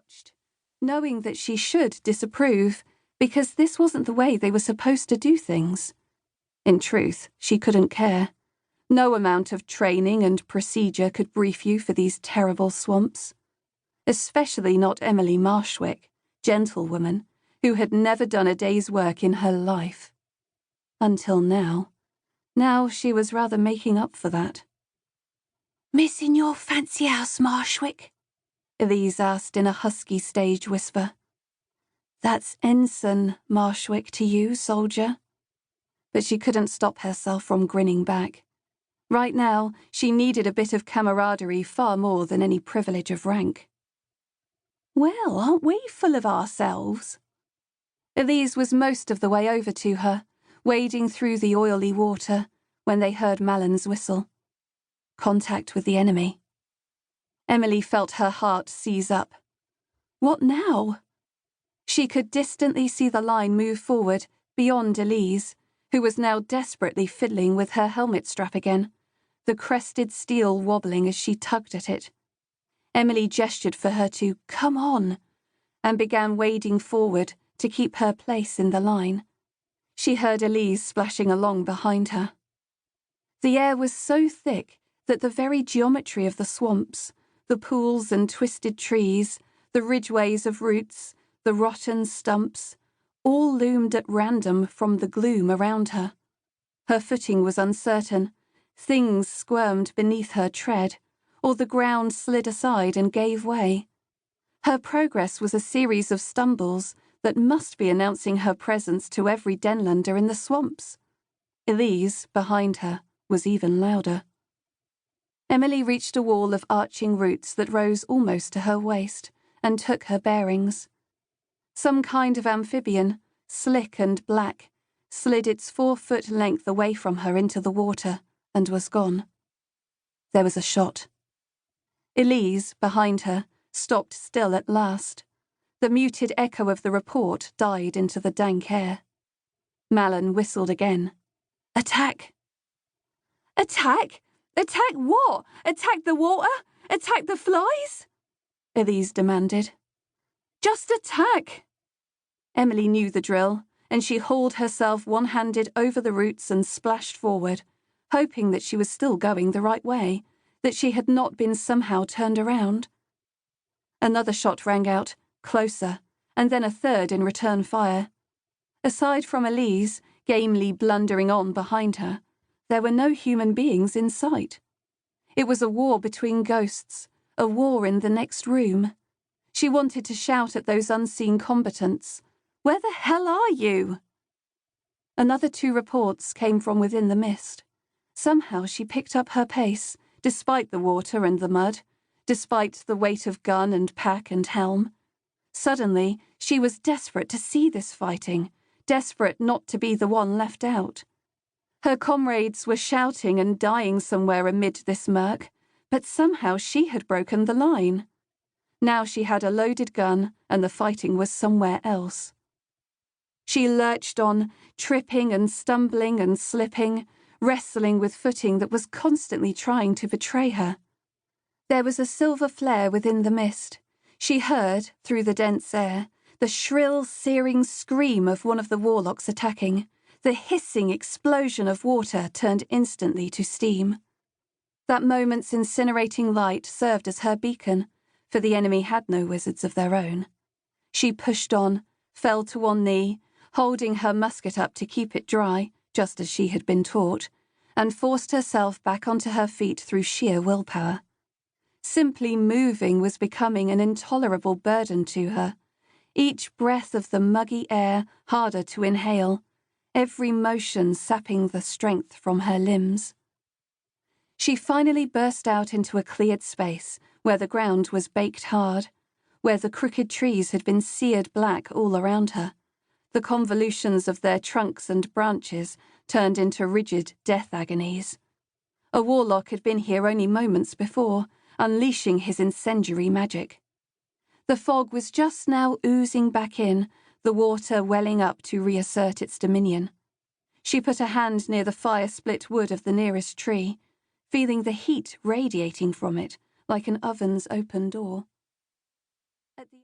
watched, knowing that she should disapprove, because this wasn't the way they were supposed to do things. In truth, she couldn't care. No amount of training and procedure could brief you for these terrible swamps. Especially not Emily Marshwic, gentlewoman, who had never done a day's work in her life. Until now. Now she was rather making up for that. "Miss in your fancy house, Marshwic?" Elise asked in a husky stage whisper. "That's Ensign Marshwic to you, soldier." But she couldn't stop herself from grinning back. Right now, she needed a bit of camaraderie far more than any privilege of rank. "Well, aren't we full of ourselves?" Elise was most of the way over to her, wading through the oily water, when they heard Macmillan's whistle. Contact with the enemy. Emily felt her heart seize up. What now? She could distantly see the line move forward, beyond Elise, who was now desperately fiddling with her helmet strap again, the crested steel wobbling as she tugged at it. Emily gestured for her to come on, and began wading forward to keep her place in the line. She heard Elise splashing along behind her. The air was so thick that the very geometry of the swamps, the pools and twisted trees, the ridgeways of roots, the rotten stumps, all loomed at random from the gloom around her. Her footing was uncertain, things squirmed beneath her tread, or the ground slid aside and gave way. Her progress was a series of stumbles that must be announcing her presence to every Denlander in the swamps. Elise, behind her, was even louder. Emily reached a wall of arching roots that rose almost to her waist, and took her bearings. Some kind of amphibian, slick and black, slid its 4-foot length away from her into the water, and was gone. There was a shot. Elise, behind her, stopped still at last. The muted echo of the report died into the dank air. Macmillan whistled again. "Attack!" "Attack? Attack what? Attack the water? Attack the flies?" Elise demanded. "Just attack!" Emily knew the drill, and she hauled herself one-handed over the roots and splashed forward, hoping that she was still going the right way, that she had not been somehow turned around. Another shot rang out, closer, and then a third in return fire. Aside from Elise, gamely blundering on behind her, there were no human beings in sight. It was a war between ghosts, a war in the next room. She wanted to shout at those unseen combatants, "Where the hell are you?" Another 2 reports came from within the mist. Somehow she picked up her pace, despite the water and the mud, despite the weight of gun and pack and helm. Suddenly, she was desperate to see this fighting, desperate not to be the one left out. Her comrades were shouting and dying somewhere amid this murk, but somehow she had broken the line. Now she had a loaded gun, and the fighting was somewhere else. She lurched on, tripping and stumbling and slipping, wrestling with footing that was constantly trying to betray her. There was a silver flare within the mist. She heard, through the dense air, the shrill, searing scream of one of the warlocks attacking. The hissing explosion of water turned instantly to steam. That moment's incinerating light served as her beacon, for the enemy had no wizards of their own. She pushed on, fell to one knee, holding her musket up to keep it dry, just as she had been taught, and forced herself back onto her feet through sheer willpower. Simply moving was becoming an intolerable burden to her, each breath of the muggy air harder to inhale, every motion sapping the strength from her limbs. She finally burst out into a cleared space where the ground was baked hard, where the crooked trees had been seared black all around her, the convolutions of their trunks and branches turned into rigid death agonies. A warlock had been here only moments before, unleashing his incendiary magic. The fog was just now oozing back in, the water welling up to reassert its dominion. She put a hand near the fire-split wood of the nearest tree, feeling the heat radiating from it like an oven's open door. At the